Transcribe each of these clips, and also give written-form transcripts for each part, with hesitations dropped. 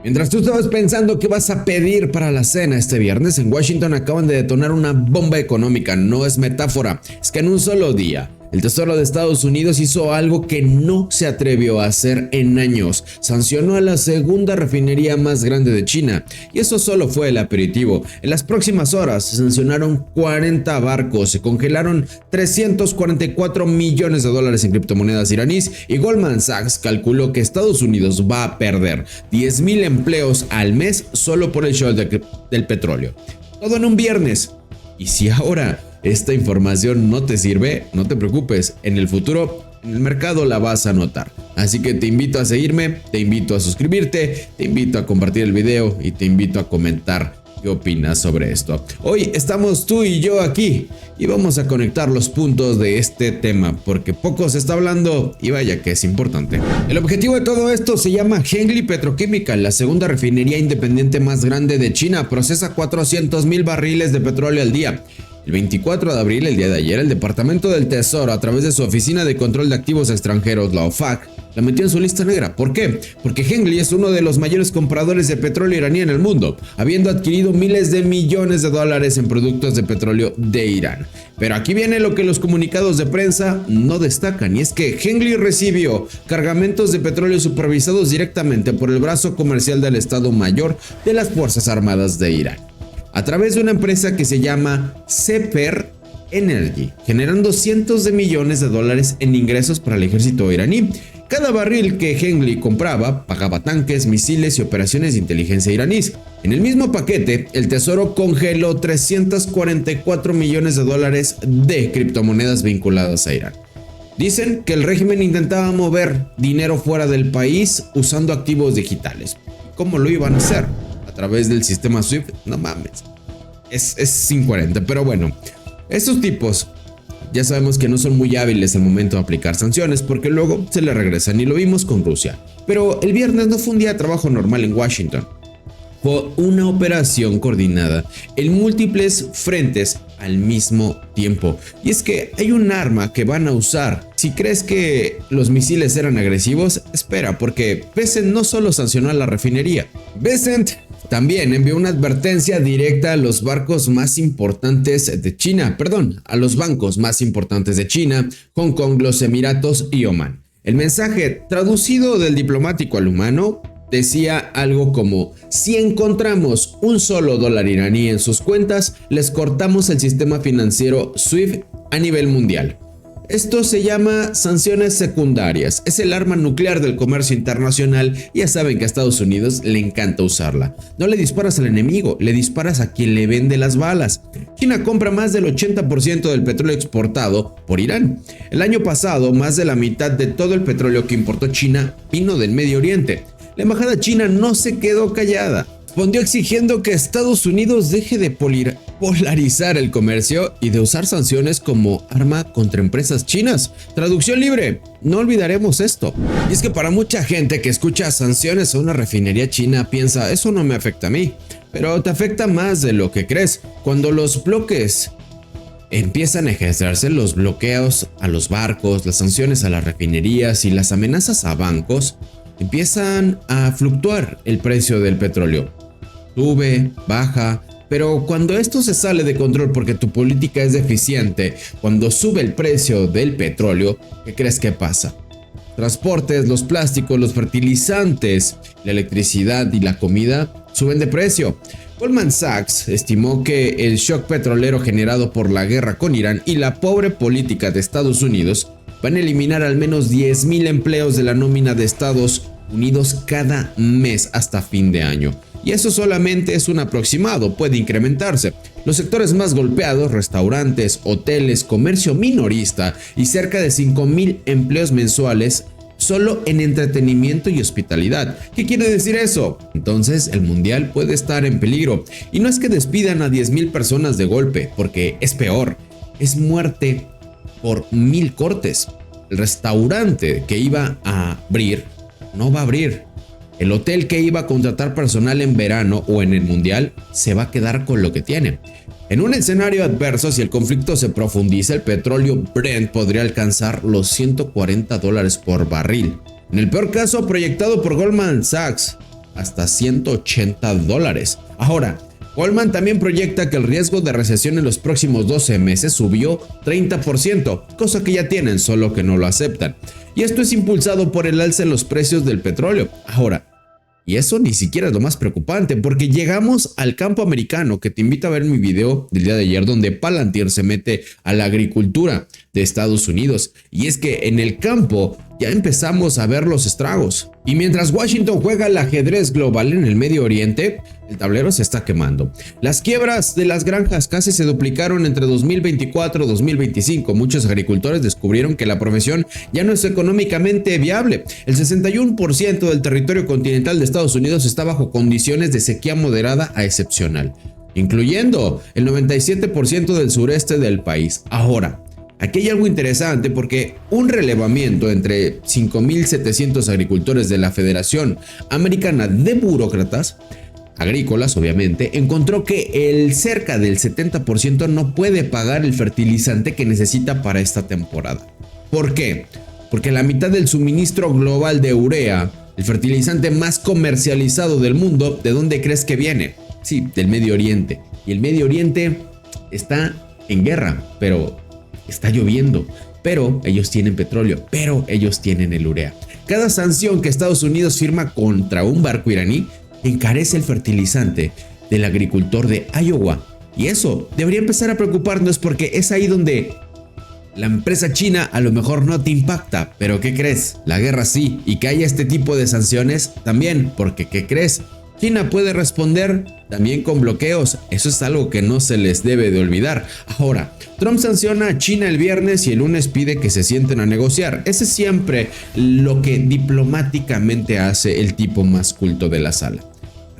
Mientras tú estabas pensando qué vas a pedir para la cena este viernes, en Washington acaban de detonar una bomba económica. No es metáfora, es que en un solo día el Tesoro de Estados Unidos hizo algo que no se atrevió a hacer en años. Sancionó a la segunda refinería más grande de China. Y eso solo fue el aperitivo. En las próximas horas se sancionaron 40 barcos, se congelaron 344 millones de dólares en criptomonedas iraníes y Goldman Sachs calculó que Estados Unidos va a perder 10,000 empleos al mes solo por el shock del petróleo. Todo en un viernes. Y si ahora esta información no te sirve, no te preocupes, en el futuro en el mercado la vas a notar. Así que te invito a seguirme, te invito a suscribirte, te invito a compartir el video y te invito a comentar qué opinas sobre esto. Hoy estamos tú y yo aquí y vamos a conectar los puntos de este tema porque poco se está hablando y vaya que es importante. El objetivo de todo esto se llama Hengli Petrochemical, la segunda refinería independiente más grande de China, procesa 400,000 barriles de petróleo al día. El 24 de abril, el día de ayer, el Departamento del Tesoro, a través de su Oficina de Control de Activos Extranjeros, la OFAC, la metió en su lista negra. ¿Por qué? Porque Hengli es uno de los mayores compradores de petróleo iraní en el mundo, habiendo adquirido miles de millones de dólares en productos de petróleo de Irán. Pero aquí viene lo que los comunicados de prensa no destacan, y es que Hengli recibió cargamentos de petróleo supervisados directamente por el brazo comercial del Estado Mayor de las Fuerzas Armadas de Irán, a través de una empresa que se llama Seper Energy, generando cientos de millones de dólares en ingresos para el ejército iraní. Cada barril que Hengli compraba pagaba tanques, misiles y operaciones de inteligencia iraníes. En el mismo paquete, el Tesoro congeló 344 millones de dólares de criptomonedas vinculadas a Irán. Dicen que el régimen intentaba mover dinero fuera del país usando activos digitales. ¿Cómo lo iban a hacer? A través del sistema SWIFT. No mames, es incoherente, pero bueno, estos tipos ya sabemos que no son muy hábiles al momento de aplicar sanciones porque luego se le regresan, y lo vimos con Rusia. Pero el viernes no fue un día de trabajo normal en Washington, fue una operación coordinada en múltiples frentes al mismo tiempo. Y es que hay un arma que van a usar. Si crees que los misiles eran agresivos, espera, porque Bessent no solo sancionó a la refinería, Bessent también envió una advertencia directa a los barcos más importantes de China, a los bancos más importantes de China, Hong Kong, los Emiratos y Omán. El mensaje, traducido del diplomático al humano, decía algo como: si encontramos un solo dólar iraní en sus cuentas, les cortamos el sistema financiero SWIFT a nivel mundial. Esto se llama sanciones secundarias. Es el arma nuclear del comercio internacional y ya saben que a Estados Unidos le encanta usarla. No le disparas al enemigo, le disparas a quien le vende las balas. China compra más del 80% del petróleo exportado por Irán. El año pasado, más de la mitad de todo el petróleo que importó China vino del Medio Oriente. La embajada china no se quedó callada. Respondió exigiendo que Estados Unidos deje de polarizar el comercio y de usar sanciones como arma contra empresas chinas. Traducción libre, no olvidaremos esto. Y es que para mucha gente que escucha sanciones a una refinería china piensa: eso no me afecta a mí. Pero te afecta más de lo que crees. Cuando los bloques empiezan a ejercerse, los bloqueos a los barcos, las sanciones a las refinerías y las amenazas a bancos, empiezan a fluctuar el precio del petróleo. Sube, baja, pero cuando esto se sale de control porque tu política es deficiente, cuando sube el precio del petróleo, ¿qué crees que pasa? Transportes, los plásticos, los fertilizantes, la electricidad y la comida suben de precio. Goldman Sachs estimó que el shock petrolero generado por la guerra con Irán y la pobre política de Estados Unidos van a eliminar al menos 10,000 empleos de la nómina de Estados Unidos cada mes hasta fin de año. Y eso solamente es un aproximado, puede incrementarse. Los sectores más golpeados: restaurantes, hoteles, comercio minorista y cerca de 5,000 empleos mensuales solo en entretenimiento y hospitalidad. ¿Qué quiere decir eso? Entonces el mundial puede estar en peligro. Y no es que despidan a 10,000 personas de golpe, porque es peor, es muerte por 1,000 cortes. El restaurante que iba a abrir no va a abrir. El hotel que iba a contratar personal en verano o en el mundial se va a quedar con lo que tiene. En un escenario adverso, si el conflicto se profundiza, el petróleo Brent podría alcanzar los $140 por barril. En el peor caso proyectado por Goldman Sachs, hasta $180. Ahora, Goldman también proyecta que el riesgo de recesión en los próximos 12 meses subió 30%, cosa que ya tienen, solo que no lo aceptan. Y esto es impulsado por el alza en los precios del petróleo. Ahora, y eso ni siquiera es lo más preocupante, porque llegamos al campo americano, que te invito a ver mi video del día de ayer, donde Palantir se mete a la agricultura de Estados Unidos. Y es que en el campo ya empezamos a ver los estragos. Y mientras Washington juega el ajedrez global en el Medio Oriente, el tablero se está quemando. Las quiebras de las granjas casi se duplicaron entre 2024 y 2025. Muchos agricultores descubrieron que la profesión ya no es económicamente viable. El 61% del territorio continental de Estados Unidos está bajo condiciones de sequía moderada a excepcional, incluyendo el 97% del sureste del país. Ahora, aquí hay algo interesante porque un relevamiento entre 5.700 agricultores de la Federación Americana de Burócratas Agrícolas, obviamente, encontró que el cerca del 70% no puede pagar el fertilizante que necesita para esta temporada. ¿Por qué? Porque la mitad del suministro global de urea, el fertilizante más comercializado del mundo, ¿de dónde crees que viene? Sí, del Medio Oriente. Y el Medio Oriente está en guerra, pero está lloviendo, pero ellos tienen petróleo, pero ellos tienen el urea. Cada sanción que Estados Unidos firma contra un barco iraní encarece el fertilizante del agricultor de Iowa. Y eso debería empezar a preocuparnos, porque es ahí donde la empresa china a lo mejor no te impacta, pero ¿qué crees? La guerra sí, y que haya este tipo de sanciones también, porque ¿qué crees? China puede responder también con bloqueos. Eso es algo que no se les debe de olvidar. Ahora, Trump sanciona a China el viernes y el lunes pide que se sienten a negociar. Ese es siempre lo que diplomáticamente hace el tipo más culto de la sala.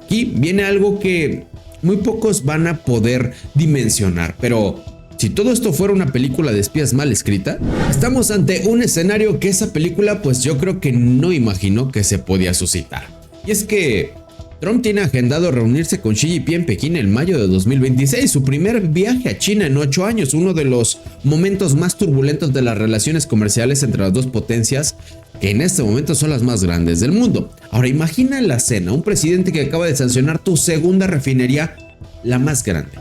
Aquí viene algo que muy pocos van a poder dimensionar, pero si todo esto fuera una película de espías mal escrita, estamos ante un escenario que esa película pues yo creo que no imaginó que se podía suscitar. Y es que Trump tiene agendado reunirse con Xi Jinping en Pekín en mayo de 2026, su primer viaje a China en 8 años, uno de los momentos más turbulentos de las relaciones comerciales entre las dos potencias, que en este momento son las más grandes del mundo. Ahora imagina la escena, un presidente que acaba de sancionar tu segunda refinería, la más grande.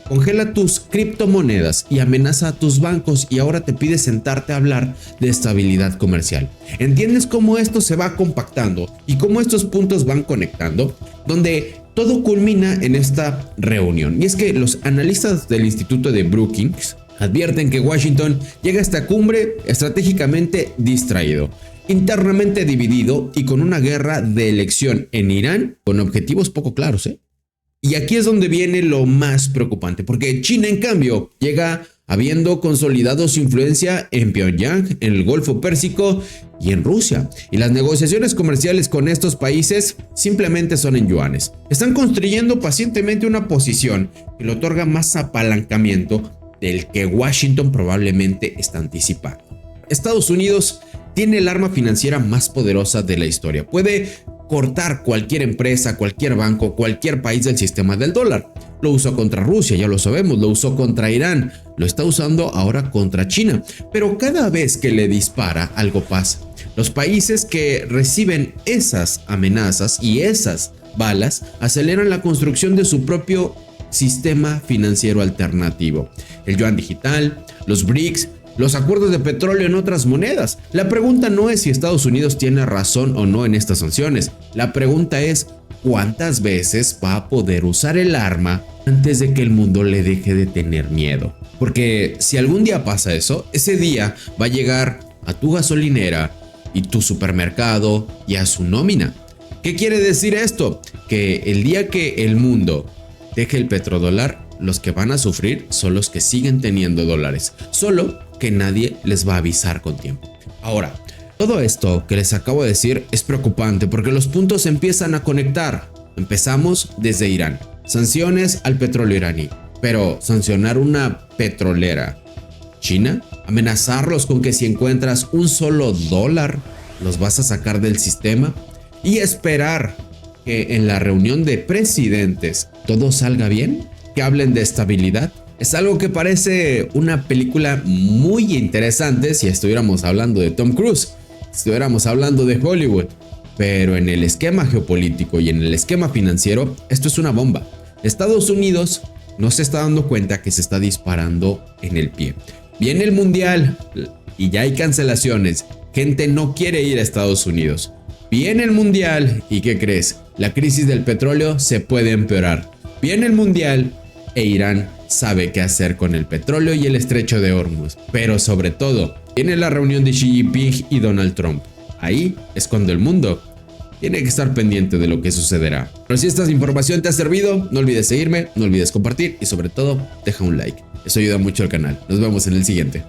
Congela tus criptomonedas y amenaza a tus bancos, y ahora te pide sentarte a hablar de estabilidad comercial. ¿Entiendes cómo esto se va compactando y cómo estos puntos van conectando? Donde todo culmina en esta reunión. Y es que los analistas del Instituto de Brookings advierten que Washington llega a esta cumbre estratégicamente distraído, internamente dividido y con una guerra de elección en Irán con objetivos poco claros, Y aquí es donde viene lo más preocupante, porque China, en cambio, llega habiendo consolidado su influencia en Pyongyang, en el Golfo Pérsico y en Rusia. Y las negociaciones comerciales con estos países simplemente son en yuanes. Están construyendo pacientemente una posición que le otorga más apalancamiento del que Washington probablemente está anticipando. Estados Unidos tiene el arma financiera más poderosa de la historia. Puede cortar cualquier empresa, cualquier banco, cualquier país del sistema del dólar. Lo usó contra Rusia, ya lo sabemos, lo usó contra Irán, lo está usando ahora contra China. Pero cada vez que le dispara, algo pasa. Los países que reciben esas amenazas y esas balas aceleran la construcción de su propio sistema financiero alternativo. El yuan digital, los BRICS, los acuerdos de petróleo en otras monedas. La pregunta no es si Estados Unidos tiene razón o no en estas sanciones. La pregunta es cuántas veces va a poder usar el arma antes de que el mundo le deje de tener miedo. Porque si algún día pasa eso, ese día va a llegar a tu gasolinera y tu supermercado y a su nómina. ¿Qué quiere decir esto? Que el día que el mundo deje el petrodólar, los que van a sufrir son los que siguen teniendo dólares. Solo que nadie les va a avisar con tiempo. Ahora, todo esto que les acabo de decir es preocupante porque los puntos empiezan a conectar. Empezamos desde Irán. Sanciones al petróleo iraní. Pero sancionar una petrolera china, amenazarlos con que si encuentras un solo dólar, los vas a sacar del sistema, y esperar que en la reunión de presidentes todo salga bien, que hablen de estabilidad. Es algo que parece una película muy interesante si estuviéramos hablando de Tom Cruise, si estuviéramos hablando de Hollywood. Pero en el esquema geopolítico y en el esquema financiero, esto es una bomba. Estados Unidos no se está dando cuenta que se está disparando en el pie. Viene el mundial y ya hay cancelaciones. Gente no quiere ir a Estados Unidos. Viene el mundial y ¿qué crees? La crisis del petróleo se puede empeorar. Viene el mundial e Irán sabe qué hacer con el petróleo y el estrecho de Hormuz. Pero sobre todo, viene la reunión de Xi Jinping y Donald Trump. Ahí es cuando el mundo tiene que estar pendiente de lo que sucederá. Pero si esta información te ha servido, no olvides seguirme, no olvides compartir y sobre todo, deja un like. Eso ayuda mucho al canal. Nos vemos en el siguiente.